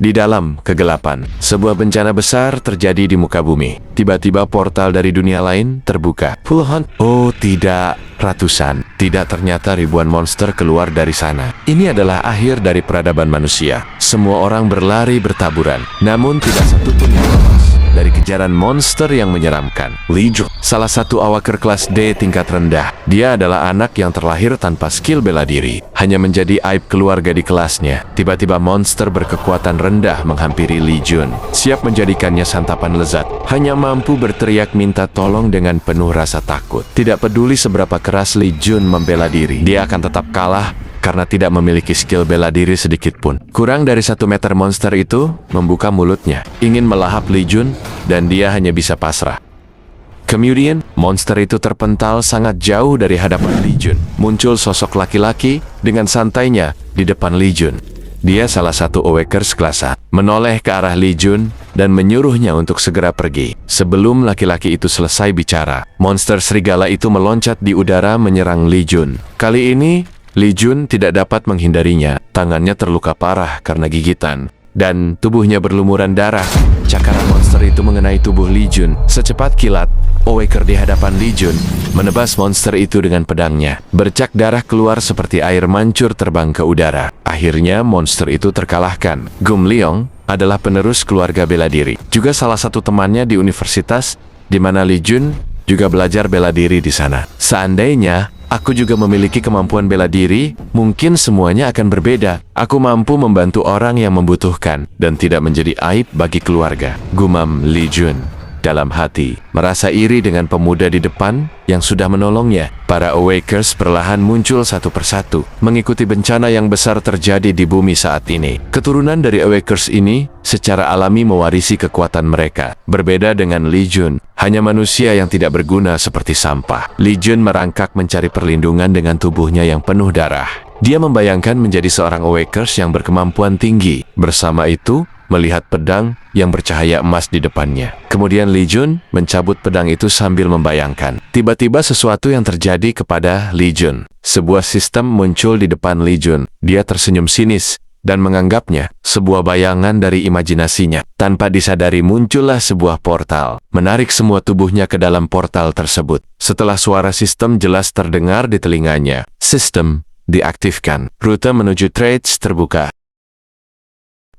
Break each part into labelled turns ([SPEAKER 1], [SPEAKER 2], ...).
[SPEAKER 1] Di dalam kegelapan, sebuah bencana besar terjadi di muka bumi. Tiba-tiba portal dari dunia lain terbuka. Puluhan, oh tidak, ratusan, tidak, ternyata ribuan monster keluar dari sana. Ini adalah akhir dari peradaban manusia. Semua orang berlari bertaburan, namun tidak satu pun yang lolos dari kejaran monster yang menyeramkan. Legion, salah satu awaker kelas D tingkat rendah. Dia adalah anak yang terlahir tanpa skill bela diri, hanya menjadi aib keluarga di kelasnya. Tiba-tiba monster berkekuatan rendah menghampiri Legion, siap menjadikannya santapan lezat. Hanya mampu berteriak minta tolong dengan penuh rasa takut. Tidak peduli seberapa keras Legion membela diri, dia akan tetap kalah karena tidak memiliki skill bela diri sedikit pun. Kurang dari 1 meter monster itu membuka mulutnya, ingin melahap Legion, dan dia hanya bisa pasrah. Kemudian, monster itu terpental sangat jauh dari hadapan Legion. Muncul sosok laki-laki dengan santainya di depan Legion. Dia salah satu Awakers kelas A, menoleh ke arah Legion dan menyuruhnya untuk segera pergi. Sebelum laki-laki itu selesai bicara, monster serigala itu meloncat di udara menyerang Legion. Kali ini, Legion tidak dapat menghindarinya. Tangannya terluka parah karena gigitan, dan tubuhnya berlumuran darah. Cakaran monster itu mengenai tubuh Legion. Secepat kilat, Awaker di hadapan Legion menebas monster itu dengan pedangnya. Bercak darah keluar seperti air mancur terbang ke udara. Akhirnya monster itu terkalahkan. Gum Leong adalah penerus keluarga bela diri, juga salah satu temannya di universitas di mana Legion juga belajar bela diri di sana. Seandainya aku juga memiliki kemampuan bela diri, mungkin semuanya akan berbeda. Aku mampu membantu orang yang membutuhkan dan tidak menjadi aib bagi keluarga, gumam Legion dalam hati, merasa iri dengan pemuda di depan yang sudah menolongnya. Para Awakers perlahan muncul satu persatu, mengikuti bencana yang besar terjadi di bumi saat ini. Keturunan dari Awakers ini secara alami mewarisi kekuatan mereka. Berbeda dengan Legion, hanya manusia yang tidak berguna seperti sampah. Legion merangkak mencari perlindungan dengan tubuhnya yang penuh darah. Dia membayangkan menjadi seorang Awakers yang berkemampuan tinggi. Bersama itu, melihat pedang yang bercahaya emas di depannya. Kemudian Legion mencabut pedang itu sambil membayangkan. Tiba-tiba sesuatu yang terjadi kepada Legion. Sebuah sistem muncul di depan Legion. Dia tersenyum sinis dan menganggapnya sebuah bayangan dari imajinasinya. Tanpa disadari muncullah sebuah portal, menarik semua tubuhnya ke dalam portal tersebut. Setelah suara sistem jelas terdengar di telinganya, sistem diaktifkan. Rute menuju Trades terbuka.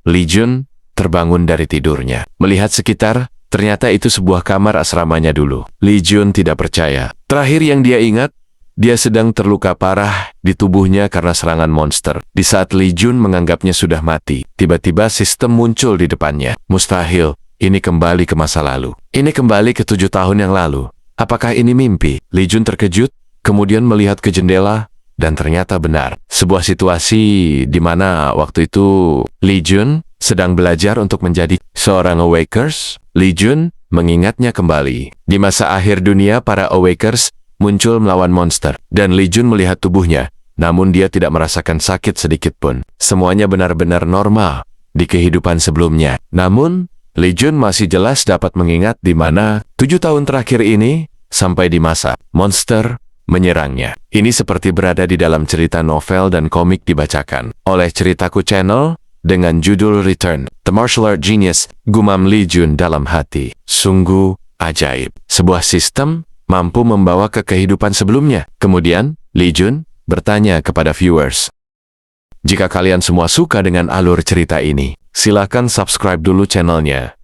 [SPEAKER 1] Legion terbangun dari tidurnya. Melihat sekitar, ternyata itu sebuah kamar asramanya dulu. Legion tidak percaya. Terakhir yang dia ingat, dia sedang terluka parah di tubuhnya karena serangan monster. Di saat Legion menganggapnya sudah mati, tiba-tiba sistem muncul di depannya. Mustahil, ini kembali ke masa lalu. Ini kembali ke 7 tahun yang lalu. Apakah ini mimpi? Legion terkejut, kemudian melihat ke jendela, dan ternyata benar. Sebuah situasi di mana waktu itu Legion sedang belajar untuk menjadi seorang Awakers. Legion mengingatnya kembali. Di masa akhir dunia, para Awakers muncul melawan monster, dan Legion melihat tubuhnya, namun dia tidak merasakan sakit sedikit pun. Semuanya benar-benar normal di kehidupan sebelumnya. Namun, Legion masih jelas dapat mengingat di mana 7 tahun terakhir ini sampai di masa monster menyerangnya. Ini seperti berada di dalam cerita novel dan komik dibacakan oleh Ceritaku Channel dengan judul Return, The Martial Art Genius, gumam Legion dalam hati. Sungguh ajaib. Sebuah sistem mampu membawa ke kehidupan sebelumnya. Kemudian, Legion bertanya kepada viewers, jika kalian semua suka dengan alur cerita ini, silakan subscribe dulu channelnya.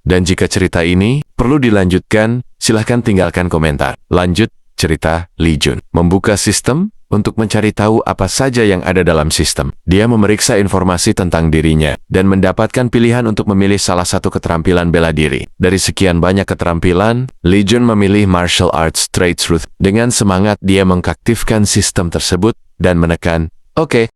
[SPEAKER 1] Dan jika cerita ini perlu dilanjutkan, silahkan tinggalkan komentar. Lanjut cerita Legion. Membuka sistem untuk mencari tahu apa saja yang ada dalam sistem. Dia memeriksa informasi tentang dirinya dan mendapatkan pilihan untuk memilih salah satu keterampilan bela diri. Dari sekian banyak keterampilan, Legion memilih Martial Arts Trade Truth. Dengan semangat dia mengaktifkan sistem tersebut dan menekan, "Oke."